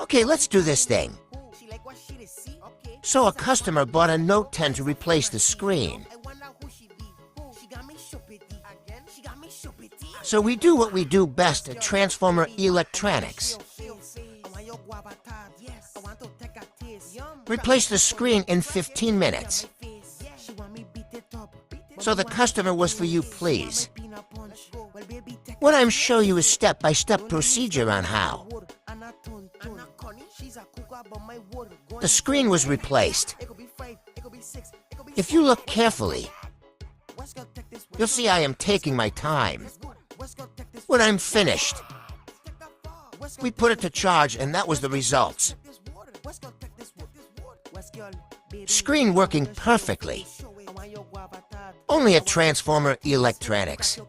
Okay, let's do this thing. So a customer bought a Note 10 to replace the screen. So we do what we do best at Transformer Electronics. Replace the screen in 15 minutes. So the customer was for you, please. What I'm showing you is step-by-step procedure on how. The screen was replaced. If you look carefully, you'll see I am taking my time. When I'm finished, we put it to charge and that was the results. Screen working perfectly. Only at Transformer Electronics.